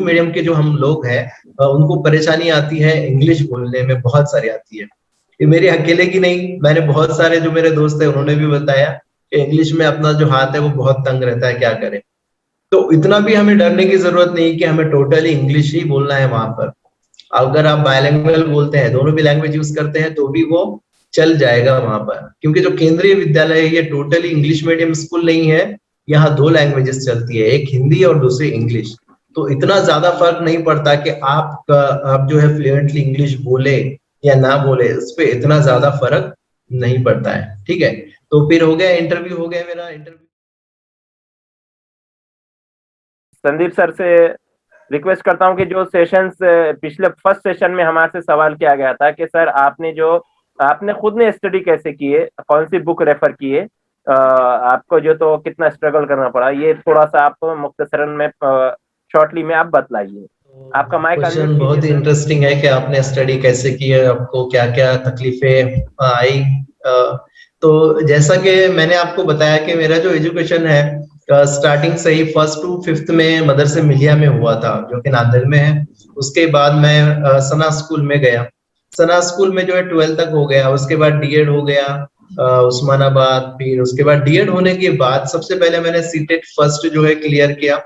Medium के जो हम लोग हैं उनको परेशानी आती है इंग्लिश बोलने में, बहुत सारी आती है। ये मेरे अकेले की नहीं, मैंने बहुत सारे जो मेरे दोस्त है उन्होंने भी बताया कि इंग्लिश में अपना जो हाथ है वो बहुत तंग रहता है, क्या करें। तो इतना भी हमें डरने की जरूरत नहीं कि हमें टोटली इंग्लिश ही बोलना है वहां पर। अगर आप बायलैंग्वेज बोलते हैं, दोनों भी लैंग्वेज यूज करते हैं, तो भी वो चल जाएगा वहां पर, क्योंकि जो केंद्रीय विद्यालय है ये टोटली इंग्लिश मीडियम स्कूल नहीं है। यहाँ दो लैंग्वेजेस चलती है, एक हिंदी और दूसरी इंग्लिश। तो इतना ज्यादा फर्क नहीं पड़ता कि आप जो है फ्लुएंटली इंग्लिश बोले या ना बोले, इस पे इतना ज्यादा फर्क नहीं पड़ता है। ठीक है, तो फिर हो गया इंटरव्यू, हो गया मेरा इंटरव्यू। संदीप सर से रिक्वेस्ट करता हूं कि जो सेशंस पिछले फर्स्ट सेशन में हमारे से सवाल किया गया था कि सर आपने खुद ने स्टडी कैसे किए, कौन सी बुक रेफर किए, आपको जो तो कितना स्ट्रगल करना पड़ा, ये थोड़ा सा आप मुख्तसरन में शॉर्टली में आप बतलाइए। आपका माइक क्वेश्चन बहुत ही इंटरेस्टिंग है कि आपने स्टडी कैसे की है, आपको क्या क्या तकलीफें आई। तो जैसा कि मैंने आपको बताया कि मेरा जो एजुकेशन है स्टार्टिंग से ही 1st to 5th में मदरसे मिलिया में हुआ था, जो कि नांदेड़ में है। उसके बाद मैं सना स्कूल में गया। सना स्कूल में जो है 12th तक हो गया। उसके बाद डीएड हो गया उस्मानाबाद। फिर उसके बाद डीएड होने के बाद सबसे पहले मैंने सीटेट फर्स्ट जो है क्लियर किया।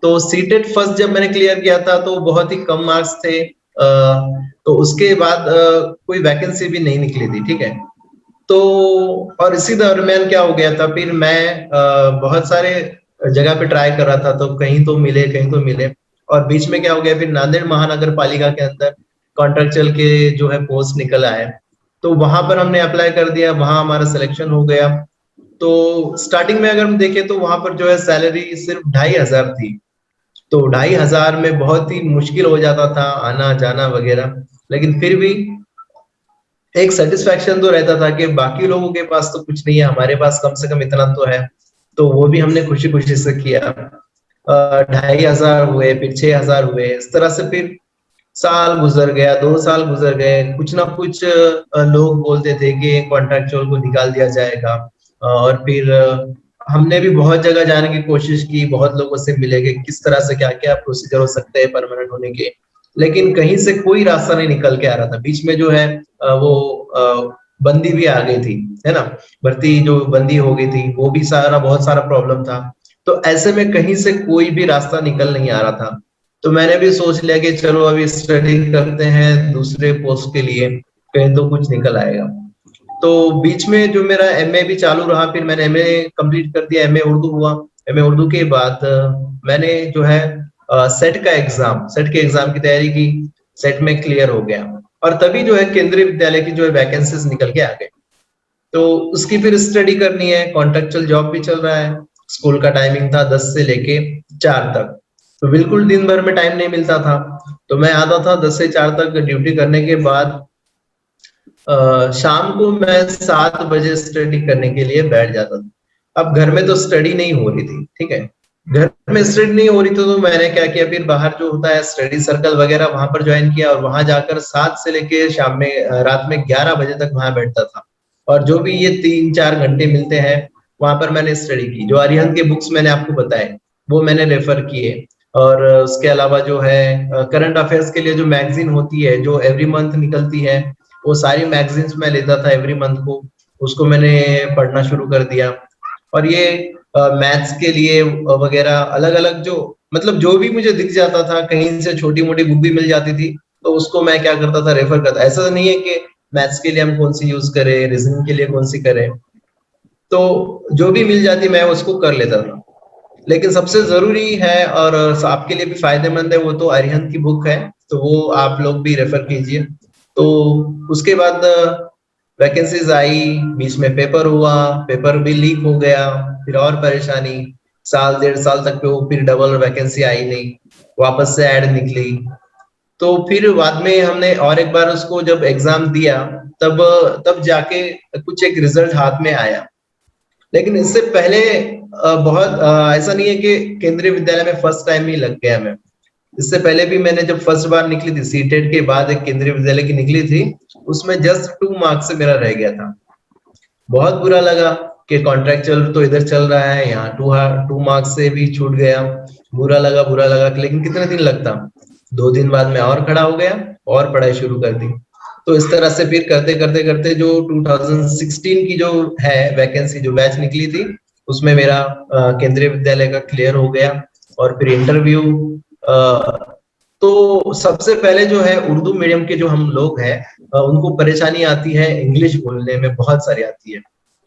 तो सीटेट फर्स्ट जब मैंने क्लियर किया था तो बहुत ही कम मार्क्स थे। तो उसके बाद कोई वैकेंसी भी नहीं निकली थी। ठीक है, तो और इसी दरमियान क्या हो गया था, फिर मैं बहुत सारे जगह पे ट्राई कर रहा था, तो कहीं तो मिले कहीं तो मिले। और बीच में क्या हो गया, फिर नांदेड़ महानगर पालिका के अंदर कॉन्ट्रेक्चुअल के जो है पोस्ट निकल आए, तो वहां पर हमने अप्लाई कर दिया, वहां हमारा सिलेक्शन हो गया। तो स्टार्टिंग में अगर हम देखें तो वहां पर जो है सैलरी सिर्फ 2,500 थी। तो 2,500 में बहुत ही मुश्किल हो जाता था आना जाना वगैरह। लेकिन फिर भी एक सेटिस्फेक्शन तो रहता था कि बाकी लोगों के पास तो कुछ नहीं है, हमारे पास कम से कम इतना तो है। तो वो भी हमने खुशी खुशी से किया। 2,500 हुए, फिर 6,000 हुए, इस तरह से फिर साल गुजर गया, 2 साल गुजर गए। कुछ ना कुछ लोग बोलते थे कि कॉन्ट्रैक्चुअल को निकाल दिया जाएगा। और फिर हमने भी बहुत जगह जाने की कोशिश की, बहुत लोगों से मिले कि किस तरह से क्या क्या प्रोसीजर हो सकते हैं परमानेंट होने के, लेकिन कहीं से कोई रास्ता नहीं निकल के आ रहा था। बीच में जो है वो बंदी भी आ गई थी, है ना, भर्ती जो बंदी हो गई थी, वो भी सारा बहुत सारा प्रॉब्लम था। तो ऐसे में कहीं से कोई भी रास्ता निकल नहीं आ रहा था। तो मैंने भी सोच लिया कि चलो अभी स्टडी करते हैं दूसरे पोस्ट के लिए, कहीं तो कुछ निकल आएगा। तो बीच में जो मेरा एमए भी चालू रहा, फिर मैंने एमए कंप्लीट कर दिया, एमए उर्दू हुआ। एमए उर्दू के बाद मैंने जो है सेट के एग्जाम की तैयारी की, सेट में क्लियर हो गया। और तभी जो है केंद्रीय विद्यालय की जो है वैकेंसीज निकल के आ गए। तो उसकी फिर स्टडी करनी है, कॉन्ट्रेक्चुअल जॉब भी चल रहा है। स्कूल का टाइमिंग था 10 से लेके 4 तक, तो बिल्कुल दिन भर में टाइम नहीं मिलता था। तो मैं आता था 10 से 4 तक ड्यूटी करने के बाद शाम को मैं 7 बजे स्टडी करने के लिए बैठ जाता था। अब घर में तो स्टडी नहीं हो रही थी, ठीक है, घर में स्टडी नहीं हो रही थी, तो मैंने क्या किया, फिर बाहर जो होता है स्टडी सर्कल वगैरह वहां पर ज्वाइन किया, और वहां जाकर 7 से लेके शाम में रात में 11 बजे तक वहां बैठता था। और जो भी ये 3-4 घंटे मिलते हैं वहां पर मैंने स्टडी की। जो अरिहंत के बुक्स मैंने आपको बताए वो मैंने रेफर किए। और उसके अलावा जो है करंट अफेयर्स के लिए जो मैगजीन होती है जो एवरी मंथ निकलती है, वो सारी मैगजीन्स मैं लेता था एवरी मंथ को, उसको मैंने पढ़ना शुरू कर दिया। और ये मैथ्स के लिए वगैरह अलग अलग जो मतलब जो भी मुझे दिख जाता था, कहीं से छोटी मोटी बुक भी मिल जाती थी, तो उसको मैं क्या करता था, रेफर करता। ऐसा नहीं है कि मैथ्स के लिए हम कौन सी यूज करें, रीजनिंग के लिए कौन सी करें, तो जो भी मिल जाती मैं उसको कर लेता था। लेकिन सबसे जरूरी है और आपके लिए भी फायदेमंद है वो तो अरिहंत की बुक है, तो वो आप लोग भी रेफर कीजिए। तो उसके बाद वैकेंसीज आई, बीच में पेपर हुआ, पेपर भी लीक हो गया, फिर और परेशानी, 1.5 साल तक पे वो फिर डबल वैकेंसी आई नहीं, वापस से ऐड निकली। तो फिर बाद में हमने और एक बार उसको जब एग्जाम दिया, तब तब जाके कुछ एक रिजल्ट हाथ में आया। लेकिन इससे पहले बहुत ऐसा नहीं है कि केंद्रीय विद्यालय में फर्स्ट टाइम ही लग गया मैं। इससे पहले भी मैंने जब फर्स्ट बार निकली थी सीटेट के बाद एक केंद्रीय विद्यालय की निकली थी, उसमें जस्ट 2 मार्क्स से मेरा रह गया था। बहुत बुरा लगा कि कॉन्ट्रेक्चुअल तो इधर चल रहा है, यहाँ 2 मार्क्स से भी छूट गया। बुरा लगा, लेकिन कितने दिन लगता, 2 दिन बाद मैं और खड़ा हो गया और पढ़ाई शुरू कर दी। तो इस तरह से फिर करते करते करते जो 2016 की जो है वैकेंसी जो बैच निकली थी, उसमें मेरा केंद्रीय विद्यालय का क्लियर हो गया। और फिर इंटरव्यू, तो सबसे पहले जो है उर्दू मीडियम के जो हम लोग हैं, उनको परेशानी आती है इंग्लिश बोलने में, बहुत सारी आती है।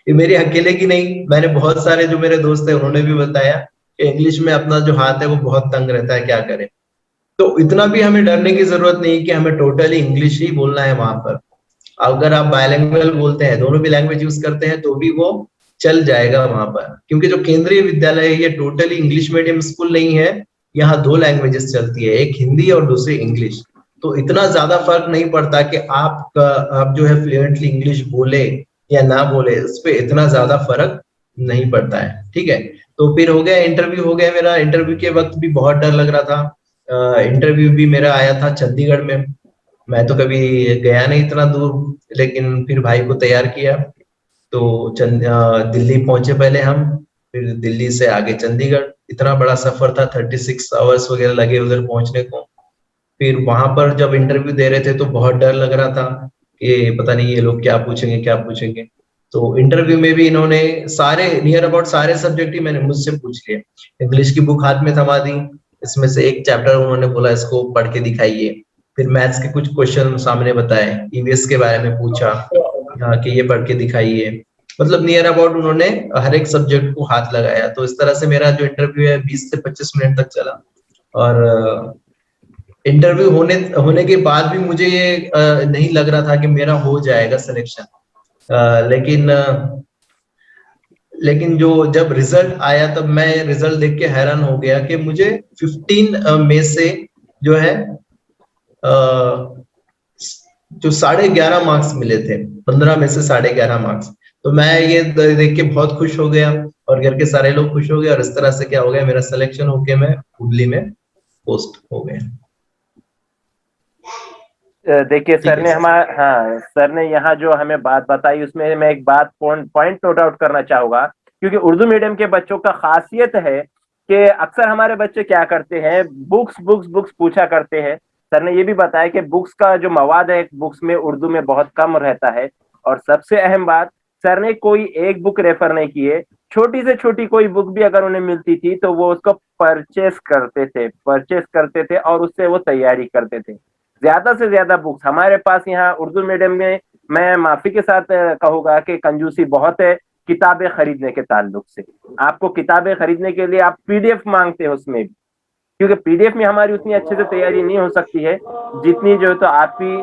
ये मेरे अकेले की नहीं, मैंने बहुत सारे जो मेरे दोस्त है उन्होंने भी बताया कि इंग्लिश में अपना जो हाथ है वो बहुत तंग रहता है, क्या करें। तो इतना भी हमें डरने की जरूरत नहीं कि हमें टोटली इंग्लिश ही बोलना है वहां पर। अगर आप बायलैंग्वेज बोलते हैं, दोनों भी लैंग्वेज यूज करते हैं, तो भी वो चल जाएगा वहां पर, क्योंकि जो केंद्रीय विद्यालय है ये टोटली इंग्लिश मीडियम स्कूल नहीं है। यहाँ 2 लैंग्वेजेस चलती है, एक हिंदी और दूसरी इंग्लिश। तो इतना ज्यादा फर्क नहीं पड़ता कि आप जो है फ्लुएंटली इंग्लिश बोले या ना बोले, उस पर इतना ज्यादा फर्क नहीं पड़ता है। ठीक है, तो फिर हो गया इंटरव्यू, हो गया मेरा। इंटरव्यू के वक्त भी बहुत डर लग रहा था। इंटरव्यू भी मेरा आया था चंडीगढ़ में, मैं तो कभी गया नहीं इतना दूर, लेकिन फिर भाई को तैयार किया। तो दिल्ली पहुंचे पहले हम, फिर दिल्ली से आगे चंडीगढ़। इतना बड़ा सफर था, 36 आवर्स वगैरह लगे उधर पहुंचने को। फिर वहां पर जब इंटरव्यू दे रहे थे तो बहुत डर लग रहा था कि पता नहीं ये लोग क्या पूछेंगे क्या पूछेंगे। तो इंटरव्यू में भी इन्होंने सारे नियर अबाउट सारे सब्जेक्ट ही मैंने मुझसे पूछ लिए। इंग्लिश की बुक हाथ में थमा दी, इसमें से एक चैप्टर उन्होंने बोला इसको पढ़ के दिखाइए। फिर मैथ्स के कुछ क्वेश्चन सामने बताए, ईवीएस के बारे में पूछा कि ये पढ़ के दिखाइए। मतलब नियर अबाउट उन्होंने हर एक सब्जेक्ट को हाथ लगाया। तो इस तरह से मेरा जो इंटरव्यू है 20 से 25 मिनट तक चला। और इंटरव्यू होने होने के बाद भी मुझे ये नहीं लग रहा था कि मेरा हो जाएगा सिलेक्शन। लेकिन जो जब रिजल्ट आया तब मैं रिजल्ट देख के हैरान हो गया कि मुझे 15 में से जो है जो 11.5 मार्क्स मिले थे, 15 में से 11.5 मार्क्स। तो मैं ये देख के बहुत खुश हो गया और घर के सारे लोग खुश हो गए, और इस तरह से क्या हो गया, मेरा सिलेक्शन होके मैं हुबली में पोस्ट हो गया। देखिए सर ने सर ने यहाँ जो हमें बात बताई उसमें मैं एक बात पॉइंट नोट आउट करना चाहूंगा, क्योंकि उर्दू मीडियम के बच्चों का खासियत है कि अक्सर हमारे बच्चे क्या करते हैं, बुक्स बुक्स बुक्स पूछा करते हैं। सर ने ये भी बताया कि बुक्स का जो मवाद है बुक्स में उर्दू में बहुत कम रहता है। और सबसे अहम बात, सर ने कोई एक बुक रेफर नहीं की है, छोटी से छोटी कोई बुक भी अगर उन्हें मिलती थी तो वो उसको परचेस करते थे और उससे वो तैयारी करते थे। ज्यादा से ज्यादा बुक्स हमारे पास यहाँ उर्दू मीडियम में, मैं माफी के साथ कहूंगा कि कंजूसी बहुत है किताबें खरीदने के ताल्लुक से। आपको किताबें खरीदने के लिए आप पीडीएफ मांगते हो उसमें भी, क्योंकि पीडीएफ में हमारी उतनी अच्छे से तैयारी नहीं हो सकती है जितनी जो तो आपकी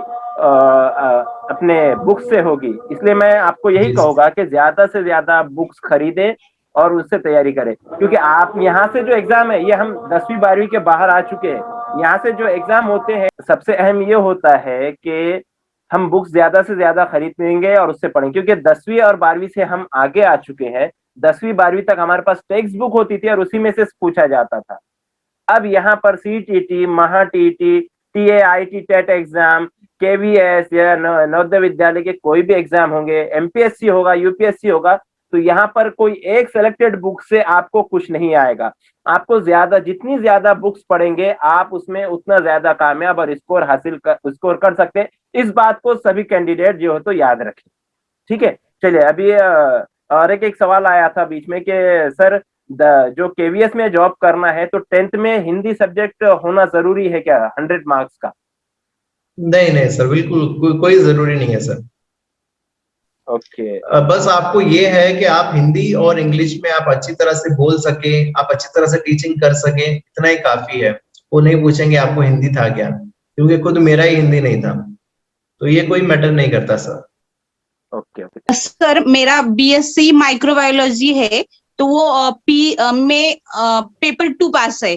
अपने बुक से होगी। इसलिए मैं आपको यही कहूंगा कि ज्यादा से ज्यादा बुक्स खरीदें और उससे तैयारी करें, क्योंकि आप यहाँ से जो एग्जाम है, ये हम 10वीं 12वीं के बाहर आ चुके हैं, यहाँ से जो एग्जाम होते हैं सबसे अहम ये होता है कि हम बुक्स ज्यादा से ज्यादा खरीदेंगे और उससे पढ़ेंगे, क्योंकि 10वीं और 12वीं से हम आगे आ चुके हैं। 10वीं 12वीं तक हमारे पास टेक्स्ट बुक होती थी और उसी में से पूछा जाता था। अब यहाँ पर सीटीटी, महा टीटी, टीएआईटी टेट एग्जाम, केवीएस या नवोदय विद्यालय के कोई भी एग्जाम होंगे, एमपीएससी होगा, यूपीएससी होगा, तो यहाँ पर कोई एक सिलेक्टेड बुक से आपको कुछ नहीं आएगा। आपको जितनी ज्यादा बुक्स पढ़ेंगे आप उसमें उतना ज्यादा कामयाब और स्कोर कर सकते हैं। इस बात को सभी कैंडिडेट जो हो तो याद रखें। ठीक है, चलिए अभी और एक सवाल आया था बीच में कि सर जो केवीएस में जॉब करना है तो 10th में हिंदी सब्जेक्ट होना जरूरी है क्या 100 मार्क्स का? नहीं सर, बिल्कुल कोई जरूरी नहीं है सर। ओके। बस आपको ये है कि आप हिंदी और इंग्लिश में आप अच्छी तरह से बोल सके, आप अच्छी तरह से टीचिंग कर सके, इतना ही काफी है। वो नहीं पूछेंगे आपको हिंदी था क्या, क्योंकि खुद मेरा ही हिंदी नहीं था, तो ये कोई मैटर नहीं करता सर। ओके सर मेरा बीएससी माइक्रोबायोलॉजी है, तो वो में पेपर 2 पास है,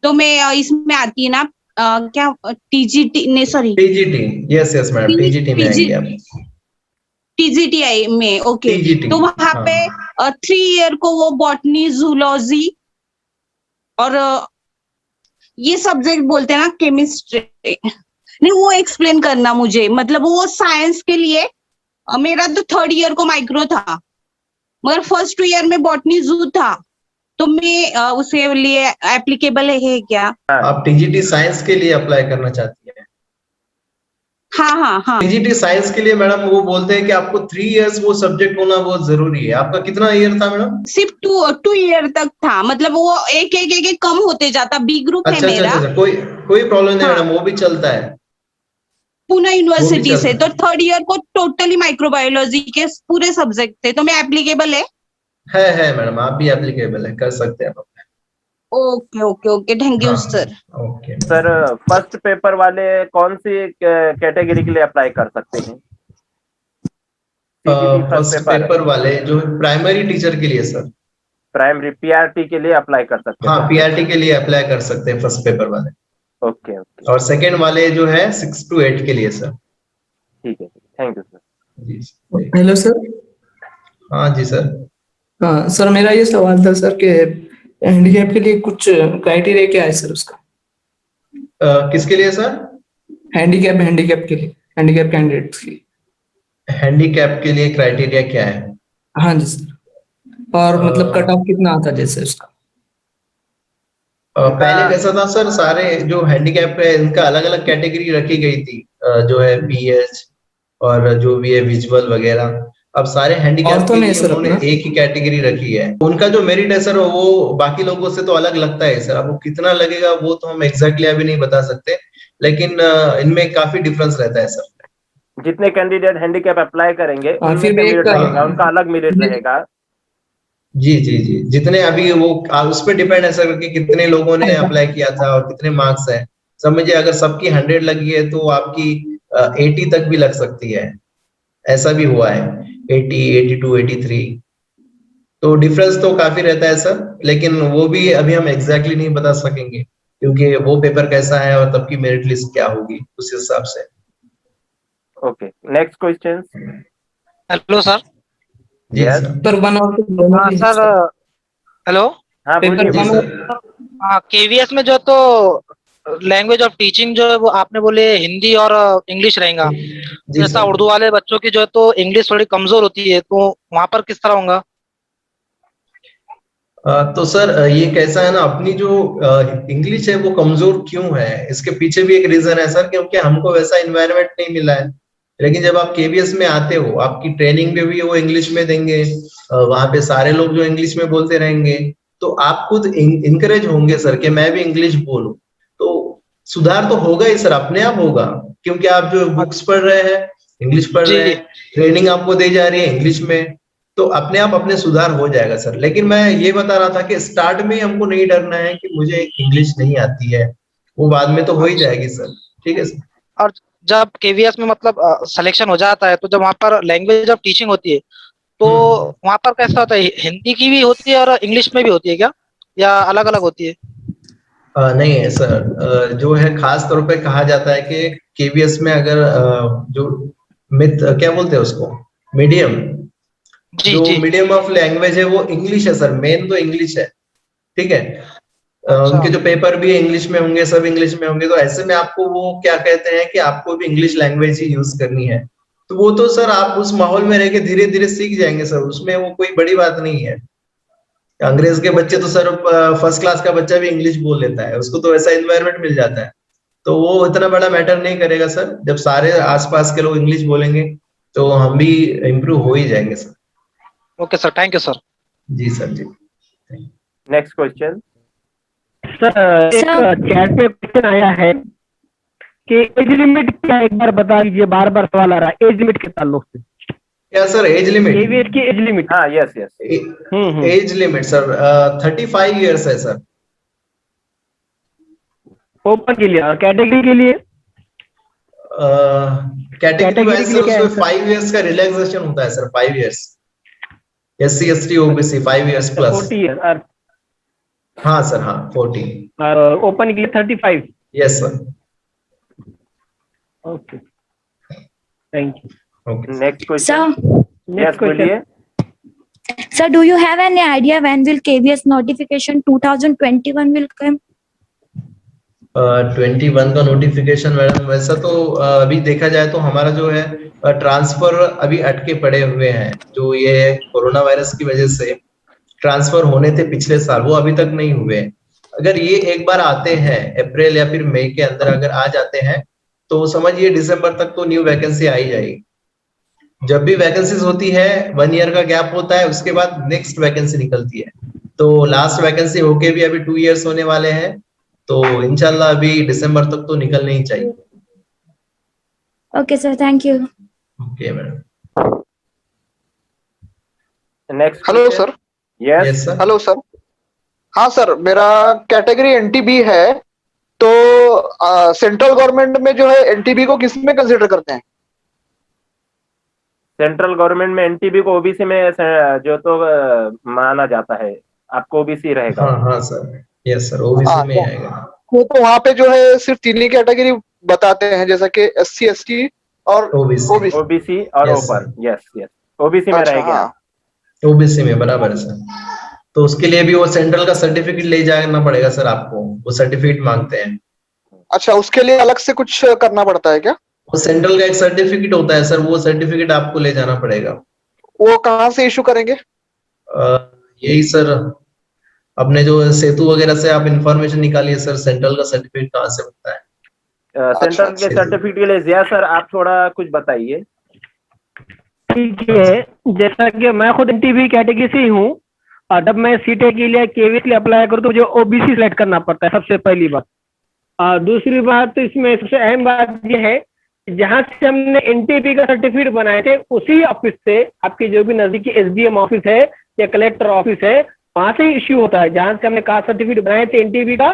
तो मैं इसमें आती है ना क्या टीजीटी नहीं sorry TGT, yes madam, TGT में आएंगे आप। टीजीटीआई में, ओके। तो वहां पे 3 ईयर को वो बॉटनी, जूलॉजी और ये सब्जेक्ट बोलते हैं ना, केमिस्ट्री नहीं, वो एक्सप्लेन करना मुझे। मतलब वो साइंस के लिए मेरा तो 3rd ईयर को माइक्रो था, मगर फर्स्ट 2 ईयर में बॉटनी, जू था। तो मैं उसे लिए एप्लीकेबल है क्या? आप टीजीटी साइंस के लिए अप्लाई करना चाहती हैं? हाँ। टीजीटी साइंस के लिए मैडम वो बोलते हैं कि आपको 3 इयर्स वो सब्जेक्ट होना बहुत जरूरी है। आपका कितना ईयर था मैडम? सिर्फ 2 ईयर तक था, मतलब वो एक कम होते जाता। बी ग्रुप है मेरा। अच्छा, कोई प्रॉब्लम नहीं मैडम, वो भी चलता है। पुणे यूनिवर्सिटी से, चलता तो 3rd ईयर को टोटली माइक्रोबायोलॉजी के पूरे सब्जेक्ट थे, तो मैं एप्लीकेबल है? है मैडम, आप भी एप्लीकेबल है, कर सकते हैं आप। Okay, thank you sir. Okay sir, first paper वाले कौन सी कैटेगरी के लिए अप्लाई कर सकते हैं? फर्स्ट पेपर वाले जो प्राइमरी टीचर के लिए सर, प्राइमरी पीआरटी के लिए अप्लाई कर सकते हैं? हाँ पीआरटी के लिए अप्लाई कर सकते हैं फर्स्ट पेपर वाले। ओके। और सेकंड वाले जो है 6 to 8 के लिए सर। ठीक है, थैंक यू सर। जी हेलो सर। हाँ जी सर। हाँ सर, मेरा ये सवाल था सर कि हैंडीकैप के लिए कुछ क्राइटेरिया क्या है सर उसका? किसके लिए सर? हैंडीकैप के लिए, हैंडीकैप कैंडिडेट्स के लिए। हैंडीकैप के लिए क्राइटेरिया क्या है? हाँ जी सर। और मतलब कट ऑफ कितना आता है जैसे उसका? पहले कैसा था सर, सारे जो हैंडीकैप है इनका अलग अलग कैटेगरी रखी गई थी, जो है बीएच और जो भी है विजुअल वगैरह। अब सारे हैंडीकैप तो के नहीं लिए सर उन्होंने अपना? एक ही कैटेगरी रखी है। उनका जो मेरिट है सर वो बाकी लोगों से तो अलग लगता है सर। अब वो कितना लगेगा वो तो हम एग्जैक्टली अभी नहीं बता सकते, लेकिन इनमें काफी डिफरेंस रहता है सर। जितने कैंडिडेट हैंडीकैप अप्लाई करेंगे उनमें फिर का एक मेरिट रहेगा, उनका अलग मेरिट जी। रहेगा। जी जितने अभी वो उस पर डिपेंड है सर कि कितने लोगों ने अप्लाई किया था और कितने मार्क्स है। समझिए अगर सबकी 100 लगी है तो आपकी 80 तक भी लग सकती है, ऐसा भी हुआ है। 80, 82, 83, तो डिफरेंस तो काफी रहता है सर, लेकिन वो भी अभी हम एग्जैक्टली नहीं बता सकेंगे क्योंकि वो पेपर कैसा है और तब की मेरिट लिस्ट क्या होगी उस हिसाब से। Okay, next question. Hello sir. जी Yes. सर। पर वन और दोनों हाँ भी है सर, हेलो। हाँ पेपर बोलिए। जी वन सर। हाँ, केवीएस में जो तो लैंग्वेज ऑफ टीचिंग जो है वो आपने बोले हिंदी और इंग्लिश रहेगा। जी जैसा सर। उर्दू वाले बच्चों की जो है तो इंग्लिश थोड़ी कमजोर होती है, तो वहां पर किस तरह होगा? तो सर ये कैसा है ना, अपनी जो इंग्लिश है वो कमजोर क्यों है, इसके पीछे भी एक रीजन है सर, क्योंकि हमको वैसा इन्वायरमेंट नहीं मिला है। लेकिन जब आप केवीएस में आते हो, आपकी ट्रेनिंग में भी वो इंग्लिश में देंगे, वहां पे सारे लोग जो इंग्लिश में बोलते रहेंगे, तो आप खुद इंकरेज होंगे सर कि मैं भी इंग्लिश बोलूं। तो सुधार तो होगा ही सर, अपने आप होगा, क्योंकि आप जो बुक्स पढ़ रहे हैं इंग्लिश पढ़ रहे जी। हैं, ट्रेनिंग आपको दी जा रही है इंग्लिश में, तो अपने आप अपने सुधार हो जाएगा सर। लेकिन मैं ये बता रहा था कि स्टार्ट में हमको नहीं डरना है कि मुझे इंग्लिश नहीं आती है, वो बाद में तो हो ही जाएगी सर। ठीक है सर। और जब केवीएस में मतलब सिलेक्शन हो जाता है तो जब वहाँ पर लैंग्वेज ऑफ टीचिंग होती है तो वहाँ पर कैसा होता है? हिंदी की भी होती है और इंग्लिश में भी होती है क्या, या अलग अलग होती है? नहीं है सर, जो है खास तौर पे कहा जाता है कि केवीएस में अगर जो मिथ क्या बोलते हैं उसको, मीडियम, जी जो जी। मीडियम ऑफ लैंग्वेज है वो इंग्लिश है सर, मेन तो इंग्लिश है। ठीक है। अच्छा। उनके जो पेपर भी इंग्लिश में होंगे, सब इंग्लिश में होंगे, तो ऐसे में आपको वो क्या कहते हैं कि आपको भी इंग्लिश लैंग्वेज ही यूज करनी है। तो वो तो सर आप उस माहौल में रह के धीरे धीरे सीख जाएंगे सर, उसमें वो कोई बड़ी बात नहीं है। अंग्रेज के बच्चे तो सर फर्स्ट क्लास का बच्चा भी इंग्लिश बोल लेता है, उसको तो ऐसा एनवायरनमेंट मिल जाता है, तो वो इतना बड़ा मैटर नहीं करेगा सर। जब सारे आसपास के लोग इंग्लिश बोलेंगे तो हम भी इम्प्रूव हो ही जाएंगे sir. Okay sir, thank you sir. जी सर जी। Next question. सर एक चैट पे क्वेश्चन आया है कि एज लिमिट क्या है, एक बार बता दीजिए, बार बार सवाल आ रहा है एज लिमिट के ताल्लुक से। क्या सर एज लिमिट? केवीएस की एज लिमिट। हाँ, yes. Age limit sir 35 years है सर। ओपन के लिए और कैटेगरी के लिए? कैटेगरी वाइज के सर लिए क्या है उसमें 5 इयर्स का रिलैक्सेशन होता है sir, 5 years. SC ST OBC 5 years plus. 40 year और हाँ सर, हाँ 40। ओपन के लिए 35। Yes sir. Okay, thank you. Okay. Next question. Sir, yes बोलिए। sir, do you have any idea when will KVS notification 2021 will come? 21 का notification madam, वैसा तो अभी देखा जाए तो हमारा जो है ट्रांसफर अभी अटके पड़े हुए हैं, जो ये कोरोना वायरस की वजह से ट्रांसफर होने थे पिछले साल, वो अभी तक नहीं हुए। अगर ये एक बार आते हैं अप्रैल या फिर मई के अंदर अगर आ जाते हैं तो समझिए दिसंबर तक तो न्यू वैकेंसी आ ही जाएगी। जब भी वैकेंसीज होती है 1 ईयर का गैप होता है, उसके बाद नेक्स्ट वैकेंसी निकलती है। तो लास्ट वैकेंसी होके भी अभी 2 इयर्स होने वाले हैं, तो इंशाल्लाह अभी दिसंबर तक तो निकलने ही चाहिए। Okay, sir. Thank you. Okay madam. Next hello sir. Yes yes sir. Hello sir. हाँ सर, मेरा कैटेगरी एनटीबी है, तो सेंट्रल गवर्नमेंट में जो है एनटीबी को किस में कंसिडर करते हैं? सेंट्रल गवर्नमेंट में एनटीबी को ओबीसी में जो तो माना जाता है, आपको ओबीसी रहेगा। हाँ हाँ सर, यस सर, ओबीसी में ही आएगा। तो वहाँ पे जो है सिर्फ 3 ही कैटेगरी बताते हैं, जैसा कि एससी एसटी और ओबीसी। ओबीसी और Yes, open. Yes yes, OBC में अच्छा, रहेगा। हाँ। ओबीसी में बराबर है सर। तो उसके लिए भी वो सेंट्रल का सर्टिफिकेट ले जाना पड़ेगा सर आपको, वो सर्टिफिकेट मांगते हैं। अच्छा, उसके लिए अलग से कुछ करना पड़ता है क्या? वो सेंट्रल का एक सर्टिफिकेट होता है सर, वो सर्टिफिकेट आपको ले जाना पड़ेगा। वो कहाँ से इशू करेंगे? यही सर, अपने जो सेतु वगैरह से आप इंफॉर्मेशन निकालिए सर, सेंट्रल का सर्टिफिकेट कहाँ से बनता है। सेंट्रल के सर्टिफिकेट के लिए जिया सर आप थोड़ा कुछ बताइए। ठीक है, जैसा कि मैं खुद एनटीबी कैटेगरी से ही हूँ, और जब मैं सीटे के लिए केवीएस के लिए अप्लाई करूँ तो मुझे ओबीसी सिलेक्ट करना पड़ता है, सबसे पहली बात। और दूसरी बात, तो इसमें सबसे अहम बात यह है कि जहाँ से हमने एनटीबी का सर्टिफिकेट बनाए थे उसी ऑफिस से, आपकी जो भी नजदीकी एसडीएम ऑफिस है या कलेक्टर ऑफिस है, वहां से ही इश्यू होता है। जहाँ से हमने कास्ट सर्टिफिकेट बनाए थे एनटीबी का,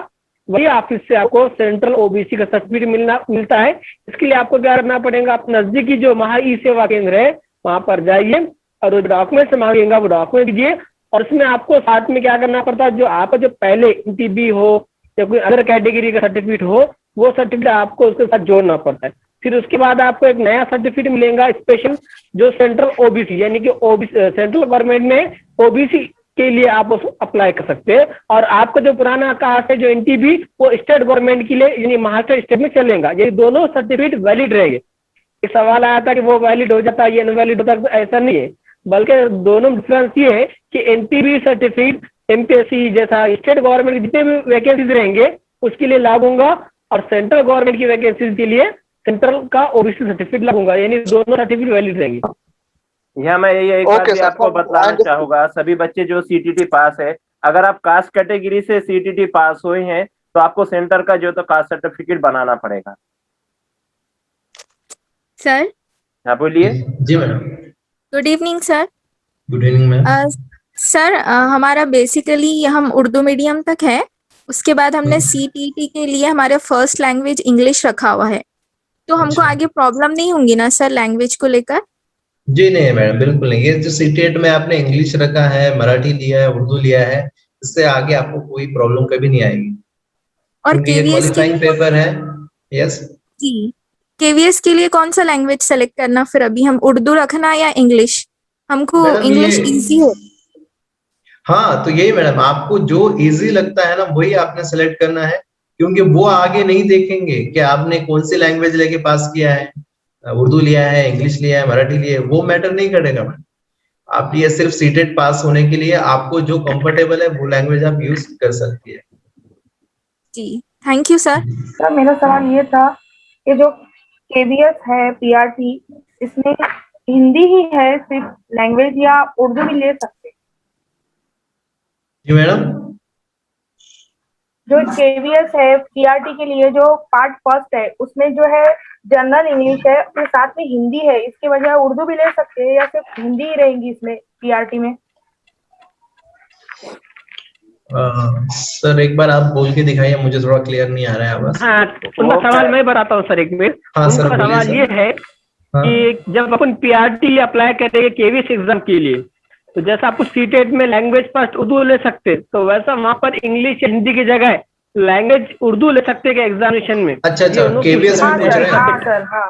वही ऑफिस से आपको सेंट्रल ओबीसी का सर्टिफिकेट मिलता है। इसके लिए आपको क्या करना पड़ेगा, आप नजदीकी जो महा ई सेवा केंद्र है वहां पर जाइए और वो डॉक्यूमेंट मांगेगा, वो डॉक्यूमेंट दीजिए। और उसमें आपको साथ में क्या करना पड़ता है, जो आपका जो पहले एनटीबी हो या कोई अदर कैटेगरी का सर्टिफिकेट हो, वो सर्टिफिकेट आपको उसके साथ जोड़ना पड़ता है। फिर उसके बाद आपको एक नया सर्टिफिकेट मिलेगा स्पेशल, जो सेंट्रल ओबीसी यानी कि ओबीसी सेंट्रल गवर्नमेंट में ओबीसी के लिए आप उसको अप्लाई कर सकते हैं। और आपका जो पुराना कास्ट है जो एनटीबी, वो स्टेट गवर्नमेंट के लिए यानी महाराष्ट्र स्टेट में चलेगा। ये दोनों सर्टिफिकेट वैलिड रहेंगे। एक सवाल आया था कि वो वैलिड हो जाता है या इनवैलिड होता है, ऐसा नहीं है, बल्कि दोनों डिफरेंस ये है कि एनटीबी सर्टिफिकेट एमपीएससी जैसा स्टेट गवर्नमेंट के जितने भी वैकेंसीज रहेंगे उसके लिए लागू होगा, और सेंट्रल गवर्नमेंट की वैकेंसीज के लिए सेंट्रल का ओबीसी सर्टिफिकेट लागू होगा, यानी दोनों सर्टिफिकेट वैलिड रहेंगे। यहाँ मैं ये एक बात भी आपको बताना चाहूंगा, सभी बच्चे जो सीटीटी पास है, अगर आप कास्ट कैटेगरी से सीटीटी पास हुए हैं तो आपको सेंटर का जो तो कास्ट सर्टिफिकेट बनाना पड़ेगा। सर। हाँ बोलिए। जी madam. Good evening sir. Good evening ma'am. Sir हमारा बेसिकली हम उर्दू मीडियम तक है, उसके बाद हमने सीटीटी के लिए हमारे फर्स्ट लैंग्वेज इंग्लिश रखा हुआ है, तो हमको आगे प्रॉब्लम नहीं होंगी ना सर लैंग्वेज को लेकर? जी नहीं मैडम, बिल्कुल नहीं। ये जो सीटेट में आपने इंग्लिश रखा है, मराठी लिया है, उर्दू लिया है, इससे आगे आपको कोई प्रॉब्लम कभी नहीं आएगी। और क्योंकि ये केवीएस क्वालिफाइंग पेपर है। यस जी, केवीएस के लिए कौन सा लैंग्वेज सेलेक्ट करना फिर? अभी हम उर्दू रखना या इंग्लिश? हमको इंग्लिश इजी हो। हाँ, तो यही मैडम, आपको जो इजी लगता है ना वही आपने सेलेक्ट करना है, क्योंकि वो आगे नहीं देखेंगे कि आपने कौन सी लैंग्वेज लेके पास किया है, उर्दू लिया है, इंग्लिश लिया है, मराठी लिया है, वो मैटर नहीं करेगा मैडम। आप ये सिर्फ सीटेट पास होने के लिए आपको जो कंफर्टेबल है वो लैंग्वेज आप यूज कर सकती है। जी, थैंक यू सर। सर मेरा सवाल ये था कि जो केवीएस है पीआरटी, इसमें हिंदी ही है सिर्फ लैंग्वेज या उर्दू भी ले सकते? जी मैडम। जो केवीएस है पीआरटी के लिए जो पार्ट फर्स्ट है उसमें जो है जनरल इंग्लिश है और साथ में हिंदी है, इसके बजाय उर्दू भी ले सकते हैं या सिर्फ हिंदी ही रहेंगी इसमें पीआरटी में? सर एक बार आप बोल के दिखाइए, मुझे थोड़ा क्लियर नहीं आ रहा है आवाज। हाँ, उनका सवाल मैं बताता हूँ सर एक मिनट। हाँ, उनका सर, बोलिए सवाल सर। ये है कि जब अपन पीआरटी अप्लाई करेंगे केवीएस एग्जाम के लिए, तो जैसा आपको सीटेट में लैंग्वेज फर्स्ट उर्दू ले सकते, तो वैसा वहाँ पर इंग्लिश या हिंदी की जगह लैंग्वेज उर्दू ले सकते हैं एग्जामिनेशन में? अच्छा केवीएस में पूछ रहे हैं? हाँ सर, हाँ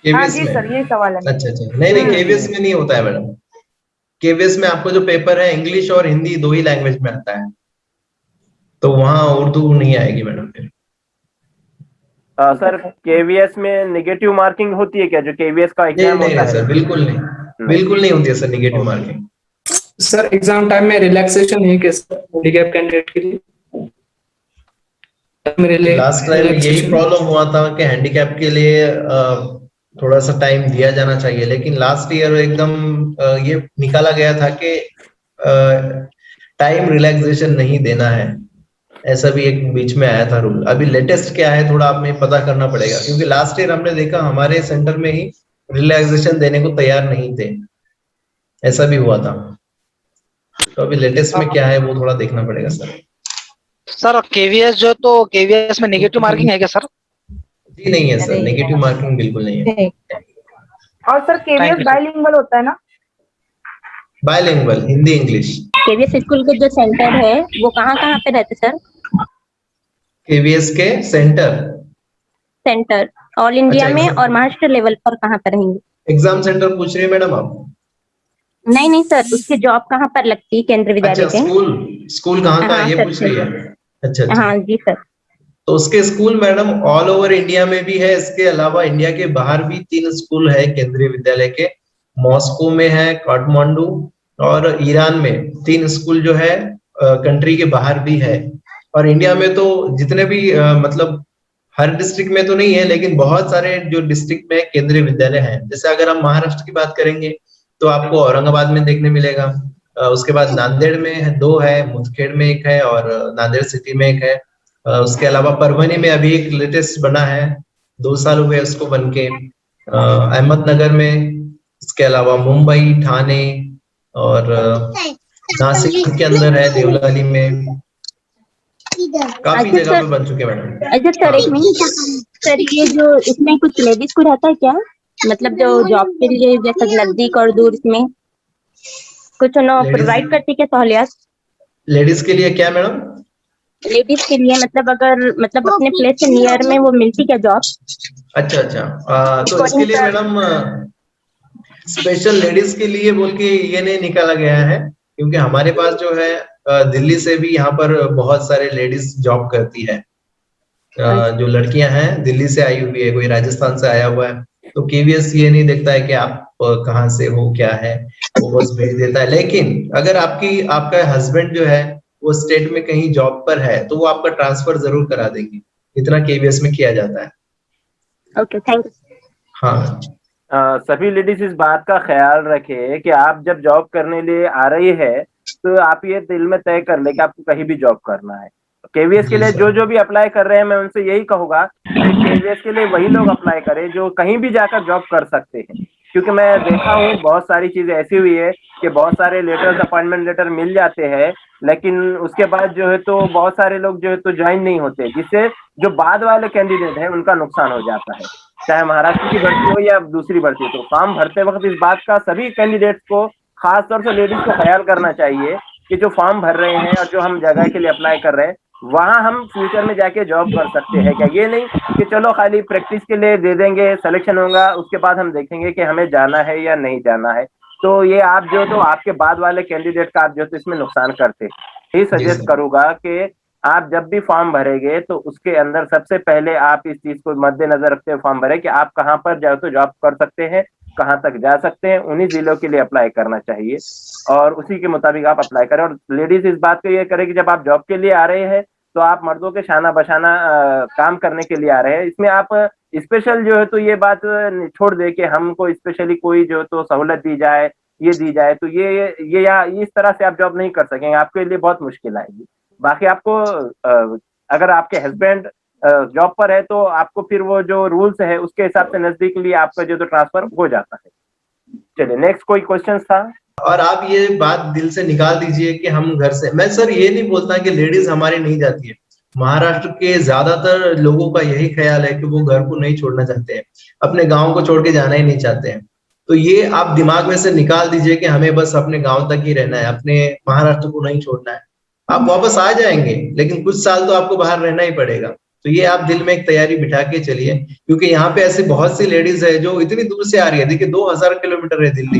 केवीएस जी में? सर, ये सवाल है। अच्छा नहीं केवीएस में नहीं होता है मैडम। केवीएस में आपको जो पेपर है इंग्लिश और हिंदी दो ही लैंग्वेज में आता है, तो वहाँ उर्दू नहीं आएगी मैडम फिर। सर केवीएस में नेगेटिव मार्किंग होती है क्या, जो केवीएस का एग्जाम होता है? सर बिल्कुल नहीं होती है sir negative marking. Sir exam time में रिलैक्सेशन है क्या सर हैंडीकैप कैंडिडेट के लिए? लास्ट टाइम यही प्रॉब्लम हुआ था कि हैंडीकैप के लिए थोड़ा सा टाइम दिया जाना चाहिए, लेकिन लास्ट ईयर एकदम ये निकाला गया था कि टाइम रिलैक्सेशन नहीं देना है, ऐसा भी एक बीच में आया था रूल। अभी लेटेस्ट क्या है थोड़ा हमें पता करना पड़ेगा, क्योंकि लास्ट ईयर हमने देखा हमारे सेंटर में ही रिलैक्सेशन देने को तैयार नहीं थे, ऐसा भी हुआ था। तो अभी लेटेस्ट में क्या है वो थोड़ा देखना पड़ेगा सर। सर केवीएस जो, तो केवीएस में नेगेटिव मार्किंग है क्या सर? जी नहीं है सर, नेगेटिव मार्किंग बिल्कुल नहीं है। और सर केवीएस बाइलिंगुअल होता है ना? Bilingual, Hindi English. KVS school के जो सेंटर है वो कहाँ पे रहते सर? केवीएस के सेंटर ऑल इंडिया अच्छा, में और महाराष्ट्र लेवल पर कहाँ पर रहेंगे? एग्जाम सेंटर पूछ रही है मैडम आप? नहीं सर, उसकी जॉब कहाँ पर लगती है केंद्रीय विद्यालय अच्छा, के? स्कूल कहाँ का हाँ, ये सर, पूछ रही है? अच्छा। हाँ जी सर। तो उसके school madam all over India में भी है, इसके अलावा इंडिया के बाहर भी 3 स्कूल है केंद्रीय विद्यालय के। मॉस्को में है, काठमांडू और ईरान में 3 स्कूल जो है कंट्री के बाहर भी है। और इंडिया में तो जितने भी मतलब हर डिस्ट्रिक्ट में तो नहीं है, लेकिन बहुत सारे जो डिस्ट्रिक्ट में केंद्रीय विद्यालय हैं। जैसे अगर हम महाराष्ट्र की बात करेंगे तो आपको औरंगाबाद में देखने मिलेगा, उसके बाद नांदेड़ में 2 है, मुदखेड़ में 1 है और नांदेड़ सिटी में 1 है। उसके अलावा परभनी में अभी एक लेटेस्ट बना है, 2 साल हुए उसको बन के। अहमदनगर में, इसके अलावा मुंबई, ठाणे और नासिक के अंदर है, देवलाली में, काफी जगह पे बन चुके मैडम। अच्छा सर, एक मिनट सर, ये जो इसमें कुछ लेडीज को रहता है क्या, मतलब जो जॉब के लिए जैसे नजदीक और दूर, इसमें कुछ ना प्रोवाइड करती क्या सहूलियत? लेडीज के लिए क्या मैडम? लेडीज के लिए मतलब अगर मतलब अपने प्लेस से नियर में वो मिलती क्या जॉब? अच्छा, तो इसके लिए मैडम स्पेशल लेडीज के लिए बोल के ये नहीं निकाला गया है, क्योंकि हमारे पास जो है दिल्ली से भी यहाँ पर बहुत सारे लेडीज जॉब करती है। जो लड़कियां हैं दिल्ली से आई हुई है, कोई राजस्थान से आया हुआ है, तो केवीएस ये नहीं देखता है कि आप कहाँ से हो, क्या है, वो बस भेज देता है। लेकिन अगर आपका हस्बैंड जो है वो स्टेट में कहीं जॉब पर है तो वो आपका ट्रांसफर जरूर करा देंगे, इतना केवीएस में किया जाता है। Okay, thank you. हाँ, सभी लेडीज इस बात का ख्याल रखें कि आप जब जॉब करने लिए आ रही है तो आप ये दिल में तय कर ले कि आपको कहीं भी जॉब करना है। केवीएस के लिए जो भी अप्लाई कर रहे हैं, मैं उनसे यही कहूंगा कि केवीएस के लिए वही लोग अप्लाई करें जो कहीं भी जाकर जॉब कर सकते हैं, क्योंकि मैं देखा हूँ बहुत सारी चीजें ऐसी हुई है कि बहुत सारे लेटर्स, अपॉइंटमेंट लेटर मिल जाते हैं, लेकिन उसके बाद जो है तो बहुत सारे लोग जो है तो ज्वाइन नहीं होते, जिससे जो बाद वाले कैंडिडेट हैं उनका नुकसान हो जाता है, चाहे महाराष्ट्र की भर्ती हो या दूसरी भर्ती हो। तो फॉर्म भरते वक्त इस बात का सभी कैंडिडेट्स को, खास तौर से लेडीज को ख्याल करना चाहिए कि जो फॉर्म भर रहे हैं और जो हम जगह के लिए अप्लाई कर रहे हैं वहां हम फ्यूचर में जाके जॉब कर सकते हैं क्या। ये नहीं कि चलो खाली प्रैक्टिस के लिए दे देंगे, सिलेक्शन होगा, उसके बाद हम देखेंगे कि हमें जाना है या नहीं जाना है। तो ये आप जो तो आपके बाद वाले कैंडिडेट का आप जो तो इसमें नुकसान करते। यही सजेस्ट करूंगा कि आप जब भी फॉर्म भरेंगे तो उसके अंदर सबसे पहले आप इस चीज को मद्देनजर रखते हुए फॉर्म भरें कि आप कहाँ पर जाओ तो जॉब कर सकते हैं, कहाँ तक जा सकते हैं, उन्हीं जिलों के लिए अप्लाई करना चाहिए और उसी के मुताबिक आप अप्लाई करें। और लेडीज इस बात को ये करें कि जब आप जॉब के लिए आ रहे हैं तो आप मर्दों के शाना बशाना काम करने के लिए आ रहे हैं, इसमें आप स्पेशल जो है तो ये बात छोड़ दे कि हमको स्पेशली कोई जो तो सहूलत दी जाए, ये दी जाए, तो ये या इस तरह से आप जॉब नहीं कर सकेंगे, आपके लिए बहुत मुश्किल आएगी। बाकी आपको अगर आपके हस्बैंड जॉब पर है तो आपको फिर वो जो रूल्स है उसके हिसाब से नजदीक लिए आपका जो तो ट्रांसफर हो जाता है। चलिए नेक्स्ट कोई क्वेश्चन था? और आप ये बात दिल से निकाल दीजिए कि हम घर से, मैं सर ये नहीं बोलता कि लेडीज हमारी नहीं जाती है, महाराष्ट्र के ज्यादातर लोगों का यही ख्याल है कि वो घर को नहीं छोड़ना चाहते हैं, अपने गांव को छोड़ के जाना ही नहीं चाहते हैं। तो ये आप दिमाग में से निकाल दीजिए कि हमें बस अपने गांव तक ही रहना है, अपने महाराष्ट्र को नहीं छोड़ना है। आप वापस आ जाएंगे लेकिन कुछ साल तो आपको बाहर रहना ही पड़ेगा। तो ये आप दिल में एक तैयारी बिठा के चलिए, क्योंकि यहाँ पे ऐसी बहुत सी लेडीज है जो इतनी दूर से आ रही है। देखिए 2000 किलोमीटर है दिल्ली,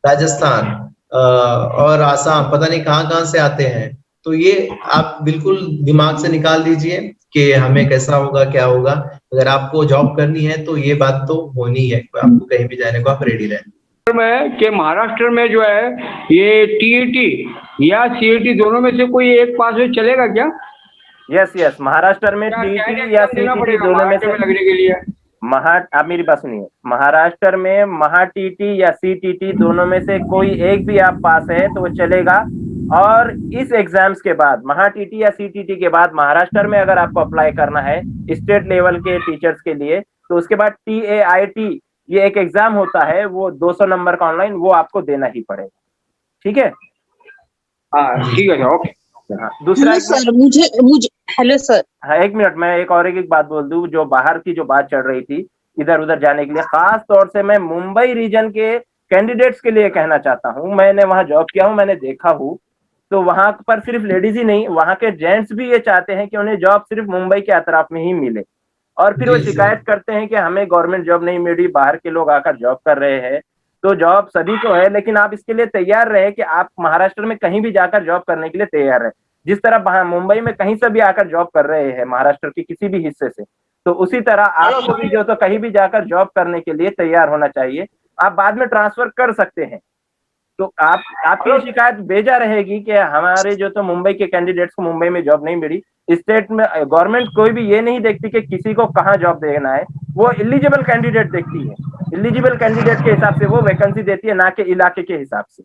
राजस्थान और आसाम, पता नहीं कहाँ से आते हैं। तो ये आप बिल्कुल दिमाग से निकाल दीजिए कि हमें कैसा होगा, क्या होगा। अगर आपको जॉब करनी है तो ये बात तो होनी है, आपको कहीं भी जाने को आप रेडी रहें। में कि महाराष्ट्र में जो है ये टीईटी या सीईटी दोनों में से कोई एक पास में चलेगा क्या? यस, महाराष्ट्र में टीईटी या सीईटी दोनों में से लगने के लिए आप मेरी बात सुनिए, महाराष्ट्र में महा टीटी या सीटीटी दोनों में से कोई एक भी आप पास है तो वो चलेगा। और इस एग्जाम्स के बाद, महा टीटी या सीटीटी के बाद महाराष्ट्र में अगर आपको अप्लाई करना है स्टेट लेवल के टीचर्स के लिए, तो उसके बाद TAIT ये एक एग्जाम होता है, वो 200 नंबर का ऑनलाइन, वो आपको देना ही पड़ेगा। ठीक है? हाँ ठीक है, ओके। दूसरा सर मुझे हेलो सर, हाँ एक मिनट, मैं एक बात बोल दूं। जो बाहर की जो बात चल रही थी इधर उधर जाने के लिए, खास तौर से मैं मुंबई रीजन के कैंडिडेट्स के लिए कहना चाहता हूं। मैंने वहां जॉब किया हूं, मैंने देखा हूं, तो वहां पर सिर्फ लेडीज ही नहीं, वहां के जेंट्स भी ये चाहते हैं कि उन्हें जॉब सिर्फ मुंबई के अतराफ में ही मिले, और फिर वो शिकायत करते हैं कि हमें गवर्नमेंट जॉब नहीं मिली, बाहर के लोग आकर जॉब कर रहे हैं। तो जॉब सभी को है, लेकिन आप इसके लिए तैयार रहे कि आप महाराष्ट्र में कहीं भी जाकर जॉब करने के लिए तैयार रहे। जिस तरह मुंबई में कहीं से भी आकर जॉब कर रहे हैं महाराष्ट्र के किसी भी हिस्से से, तो उसी तरह आपको भी जो तो कहीं भी जाकर जॉब करने के लिए तैयार होना चाहिए। आप बाद में ट्रांसफर कर सकते हैं। तो आपकी शिकायत बेजा रहेगी कि हमारे जो तो मुंबई के कैंडिडेट्स को मुंबई में जॉब नहीं मिली। स्टेट में गवर्नमेंट कोई भी ये नहीं देखती कि किसी को कहाँ जॉब देना है, वो एलिजिबल कैंडिडेट देखती है। एलिजिबल कैंडिडेट के हिसाब से वो वैकेंसी देती है, ना कि इलाके के हिसाब से।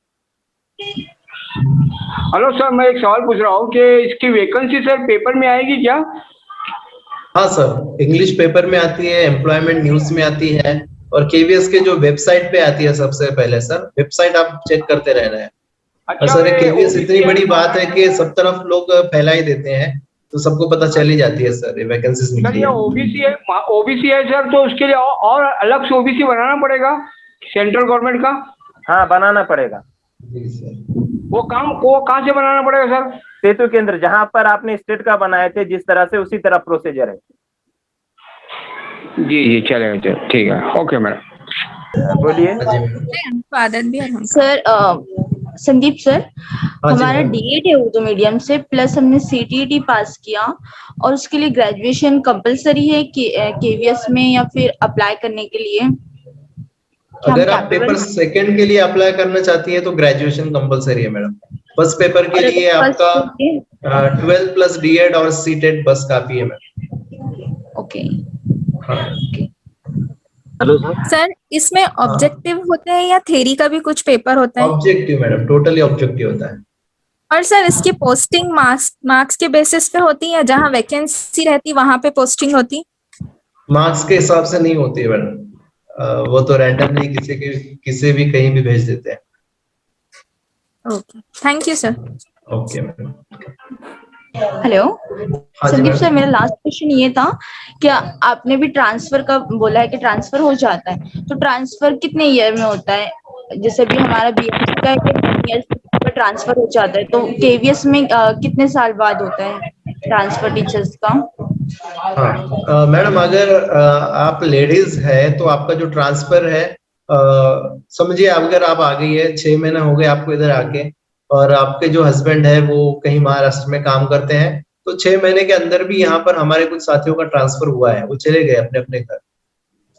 हेलो सर, मैं एक सवाल पूछ रहा हूँ कि इसकी वैकेंसी सर पेपर में आएगी क्या? हाँ सर, इंग्लिश पेपर में आती है, एम्प्लॉयमेंट न्यूज में आती है, और केवीएस के जो वेबसाइट पे आती है सबसे पहले। सर वेबसाइट आप चेक करते रहना है। और सर केवीएस इतनी बड़ी बात है कि सब तरफ लोग फैला ही देते हैं, तो सबको पता चल ही जाती है सर, वैकेंसीज निकली है। ओबीसी है सर, तो उसके लिए और अलग से ओबीसी बनाना पड़ेगा सेंट्रल गवर्नमेंट का? हाँ, बनाना पड़ेगा। जी सर। वो कहाँ से बनाना पड़ेगा सर? सेतु केंद्र, जहां पर आपने स्टेट का बनाए थे जिस तरह से, उसी तरह प्रोसीजर है। जी चलेगा, ठीक है, ओके मैडम। बोलिए। सर संदीप सर, हमारा डीएड है उर्दू मीडियम से, प्लस हमने सीटीईटी पास किया, और उसके लिए ग्रेजुएशन कंपलसरी है केवीएस में, या फिर अप्लाई करने के लिए? अगर आप पेपर सेकंड के लिए अप्लाई करना चाहती है तो ग्रेजुएशन कंपलसरी है मैडम। फर्स्ट पेपर के लिए आपका 12 प्लस डीएड और सीटेट बस काफी है मैडम। ओके। हेलो सर, इसमें ऑब्जेक्टिव होते हैं या थ्योरी का भी कुछ पेपर होता है? ऑब्जेक्टिव मैडम, टोटली ऑब्जेक्टिव होता है। और सर इसकी पोस्टिंग मार्क्स के बेसिस पे होती है, या जहाँ वैकेंसी रहती वहां पे पोस्टिंग होती? मार्क्स के हिसाब से नहीं होती है मैडम, वो तो रैंडमली किसी भी कहीं भी भेज देते हैं। Okay, thank you sir. Okay madam. Hello Sandeep sir, मेरा लास्ट क्वेश्चन ये था कि आपने भी ट्रांसफर का बोला है कि ट्रांसफर हो जाता है, तो ट्रांसफर कितने ईयर में होता है? जैसे भी हमारा बीएससी का है कि ट्रांसफर हो जाता है, तो केवीएस में कितने साल बाद होता है ट्रांसफर टीचर्स का? हाँ मैडम, अगर आप लेडीज है तो आपका जो ट्रांसफर है, समझिए अगर आप आ गई है, 6 महीने हो गए आपको इधर आके, और आपके जो हस्बैंड है वो कहीं महाराष्ट्र में काम करते हैं, तो 6 महीने के अंदर भी यहाँ पर हमारे कुछ साथियों का ट्रांसफर हुआ है, वो चले गए अपने अपने घर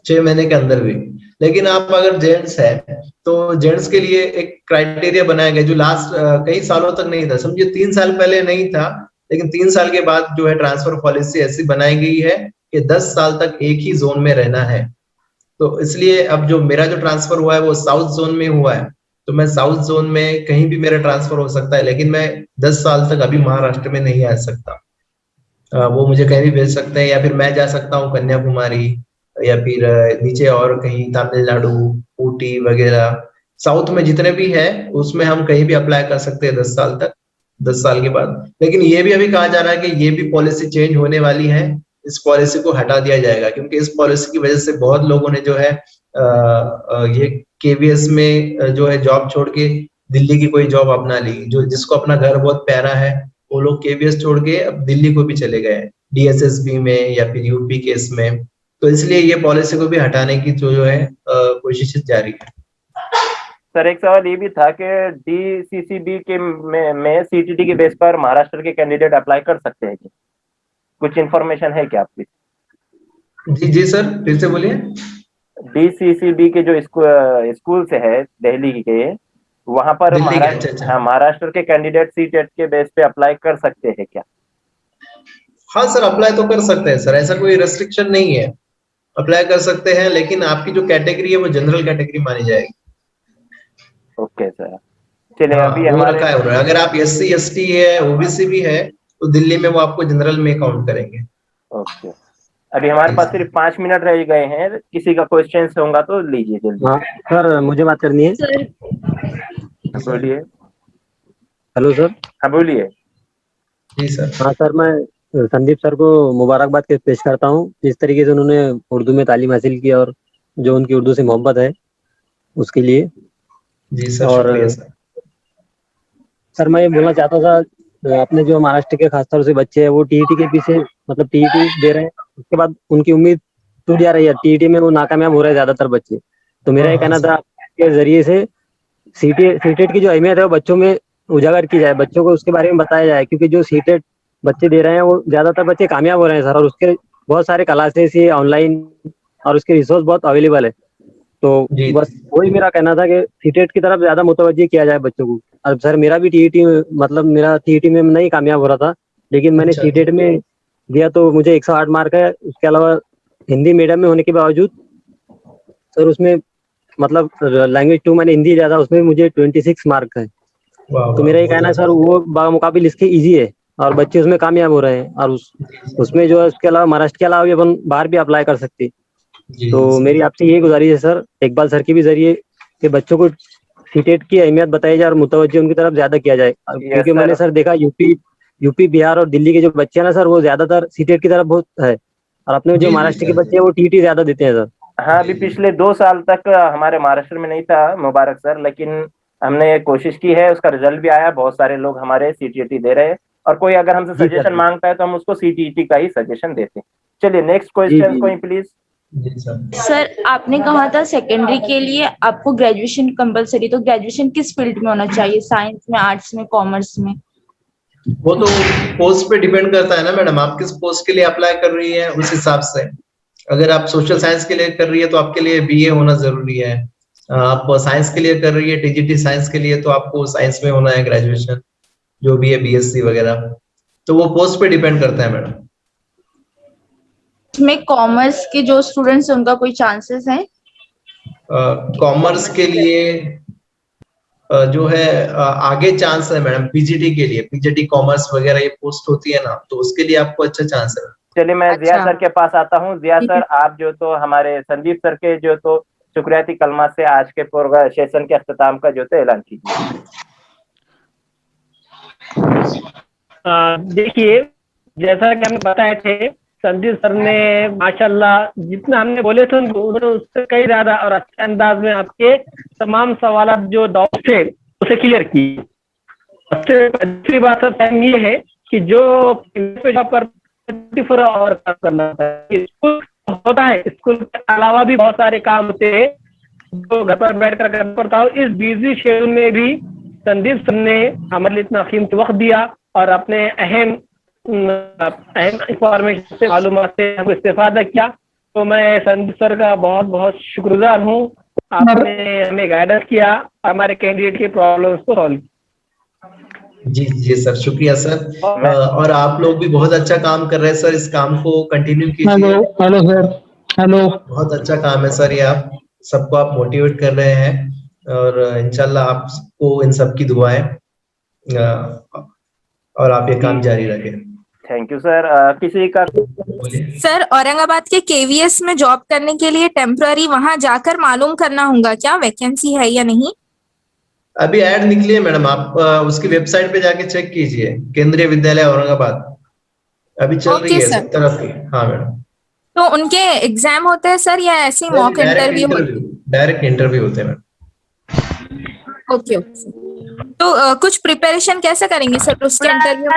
6 महीने के अंदर भी। लेकिन आप अगर जेंट्स है तो जेंट्स के लिए एक क्राइटेरिया बनाया गया जो लास्ट कई सालों तक नहीं था। समझिए 3 साल पहले नहीं था, लेकिन 3 साल के बाद जो है ट्रांसफर पॉलिसी ऐसी बनाई गई है कि 10 साल तक एक ही जोन में रहना है। तो इसलिए अब जो मेरा जो ट्रांसफर हुआ है वो साउथ जोन में हुआ है, तो मैं साउथ जोन में कहीं भी मेरा ट्रांसफर हो सकता है, लेकिन मैं 10 साल तक अभी महाराष्ट्र में नहीं आ सकता। वो मुझे कहीं भी भेज सकते हैं, या फिर मैं जा सकता हूँ कन्याकुमारी, या फिर नीचे और कहीं तमिलनाडु, ऊटी वगैरह, साउथ में जितने भी है उसमें हम कहीं भी अप्लाई कर सकते हैं 10 साल तक, 10 साल के बाद। लेकिन ये भी अभी कहा जा रहा है कि ये भी पॉलिसी चेंज होने वाली है, इस पॉलिसी को हटा दिया जाएगा, क्योंकि इस पॉलिसी की वजह से बहुत लोगों ने जो है ये केवीएस में जो है जॉब छोड़ के दिल्ली की कोई जॉब अपना ली, जो जिसको अपना घर बहुत प्यारा है, वो लोग केवीएस छोड़ के अब दिल्ली को भी चले गए, डीएसएसबी में या फिर यूपी केस में। तो इसलिए ये पॉलिसी को भी हटाने की जो है कोशिश जारी है। सर एक सवाल ये भी था कि डीसीसीबी के में सीटीटी के बेस पर महाराष्ट्र के कैंडिडेट अप्लाई कर सकते हैं क्या? कुछ इन्फॉर्मेशन है क्या आपकी? जी सर, फिर से बोलिए। DCCB के जो स्कूल से है दिल्ली के, वहां पर दिल्ली के, महाराष्ट्र, अच्छा। हाँ, महाराष्ट्र के कैंडिडेट CTET के बेस पे अप्लाई कर सकते हैं क्या? हाँ सर, अप्लाई तो कर सकते हैं सर, ऐसा कोई रेस्ट्रिक्शन नहीं है, अप्लाई कर सकते हैं, लेकिन आपकी जो कैटेगरी है वो जनरल कैटेगरी मानी जाएगी। ओके सर, चलिए हाँ, अभी वो हमारे रखा है उन्होंने। अगर आप SC ST है, OBC भी है, तो दिल्ली में वो आपको जनरल में काउंट करेंगे। ओके, अभी हमारे पास सिर्फ 5 मिनट रह गए हैं, किसी का क्वेश्चन होगा तो लीजिए जल्दी। हाँ सर, मुझे बात करनी है। सर बोलिए। Hello sir. हाँ बोलिए। जी सर। हाँ सर, मैं संदीप सर को मुबारकबाद पेश करता हूँ, जिस तरीके से उन्होंने उर्दू में तालीम हासिल की और जो उनकी उर्दू से मोहब्बत है उसके लिए। जी सर, और शुक्रिया सर। सर मैं ये बोलना चाहता था, अपने जो महाराष्ट्र के खासतौर से बच्चे हैं वो TET के पीछे, मतलब TET दे रहे हैं, उसके बाद उनकी उम्मीद टूट जा रही है, TET में वो नाकामयाब हो रहे हैं ज्यादातर बच्चे। तो मेरा ये कहना था के जरिए से CTET की जो अहमियत है वो बच्चों में उजागर की जाए, बच्चों को उसके बारे में बताया जाए, क्योंकि जो CTET बच्चे दे रहे हैं वो ज्यादातर बच्चे कामयाब हो रहे हैं सर, और उसके बहुत सारे क्लासेस ये ऑनलाइन और उसके रिसोर्स बहुत अवेलेबल है। तो बस वही मेरा कहना था कि CTET की तरफ ज्यादा मुतवज्जह किया जाए बच्चों को। अब सर मेरा भी TET, मतलब मेरा TET में नहीं कामयाब हो रहा था, लेकिन मैंने CTET में दिया तो मुझे 108 मार्क है। उसके अलावा हिंदी मीडियम में होने के बावजूद सर उसमें मतलब लैंग्वेज 2 मैंने हिंदी लिया था, उसमें मुझे 26 मार्क है। तो मेरा ये कहना है सर वो बामुकाबिल इसके इजी है और बच्चे उसमें कामयाब हो रहे हैं, और उसमें जो है उसके अलावा महाराष्ट्र के अलावा भी अपन बाहर भी अप्लाई कर सकते हैं। तो मेरी आपसे ये गुजारिश है सर, इकबाल सर के भी जरिए, कि बच्चों को CTET की अहमियत बताई जाए और मुतवज्जह उनकी तरफ ज्यादा किया जाए, क्योंकि मैंने सर देखा यूपी बिहार और दिल्ली के जो बच्चे हैं ना सर, वो ज्यादातर CTET की तरफ बहुत है, और अपने जो महाराष्ट्र के बच्चे हैं वो TET ज्यादा देते हैं सर। हाँ, अभी पिछले 2 साल तक हमारे महाराष्ट्र में नहीं था मुबारक सर, लेकिन हमने कोशिश की है, उसका रिजल्ट भी आया, बहुत सारे लोग हमारे CTET दे रहे हैं, और कोई अगर हमसे सजेशन मांगता है तो हम उसको CTET का ही सजेशन देते हैं। चलिए नेक्स्ट क्वेश्चन कोई प्लीज। सर आपने कहा था सेकेंडरी के लिए आपको ग्रेजुएशन कंपलसरी, तो ग्रेजुएशन किस फील्ड में होना चाहिए, साइंस में, आर्ट्स में, कॉमर्स में? वो तो पोस्ट पे डिपेंड करता है ना मैडम, आप किस पोस्ट के लिए अप्लाई कर रही है उस हिसाब से। अगर आप सोशल साइंस के लिए कर रही है तो आपके लिए BA होना जरूरी है, आप साइंस के लिए कर रही है TGT साइंस के लिए तो आपको साइंस में होना है ग्रेजुएशन, जो भी है BSc वगैरह, तो वो पोस्ट पे डिपेंड करता है मैडम। इसमें कॉमर्स के जो स्टूडेंट्स हैं उनका कोई चांसेस है? कॉमर्स के लिए जो है आगे चांस है मैडम, PGT के लिए, PGT कॉमर्स वगैरह ये पोस्ट होती है ना, तो उसके लिए आपको अच्छा चांस है। चलिए मैं जिया सर के पास आता हूँ। जिया सर, आप जो तो हमारे संदीप सर के जो तो शुक्रियाती कलमात से आज के सेशन के अख्ताम का जो तो ऐलान कीजिए। देखिए, जैसा कि हमें बताए थे, संदीप सर ने माशाल्लाह जितना हमने बोले थे उन्होंने उससे कई ज्यादा और अच्छे अंदाज में आपके तमाम सवाल जो डाउट थे उसे क्लियर किए। सबसे अच्छी बात ये है कि जो पर 24 आवर काम करना स्कूल होता है, स्कूल के अलावा भी बहुत सारे काम होते हैं जो घर पर बैठ कर करना पड़ता है। इस बिजी शेड्यूल में भी संदीप सर ने हमारे लिए इतना कीमती वक्त दिया और अपने अहम इंफॉर्मेशन से, मालूमात से हमको इस्तेफादा किया। तो मैं संदीप सर का बहुत बहुत शुक्रगुजार हूँ, आपने हमें गाइडेंस किया, हमारे कैंडिडेट की प्रॉब्लम्स को सॉल्व। जी सर, शुक्रिया सर। और आप लोग भी बहुत अच्छा काम कर रहे हैं सर, इस काम को कंटिन्यू कीजिए। Hello sir. हेलो। बहुत अच्छा काम है सर, ये आप सबको आप मोटिवेट कर रहे हैं और इंशाल्लाह आपको इन सब की दुआएं, और आप ये काम जारी रखें। Thank you sir. किसी का सर, औरंगाबाद के KVS में जॉब करने के लिए टेम्पररी वहां जाकर मालूम करना होगा क्या वैकेंसी है या नहीं? अभी ऐड निकली है मैडम, आप उसकी वेबसाइट पे जाके चेक कीजिए, केंद्रीय विद्यालय औरंगाबाद अभी चल रही है 70 की। हाँ मैडम। तो उनके एग्जाम होते हैं सर या ऐसे ही मॉक इंटरव्यू? डायरेक्ट इंटरव्यू होते हैं मैडम। ओके। तो कुछ प्रिपरेशन कैसे करेंगे सर उसके इंटरव्यू?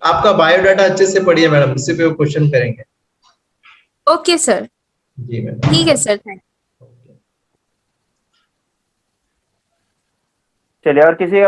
आपका बायोडाटा अच्छे से पढ़िए मैडम, उसी पे वो क्वेश्चन करेंगे। Okay sir. जी मैडम, ठीक है सर, थैंक। चलिए और किसी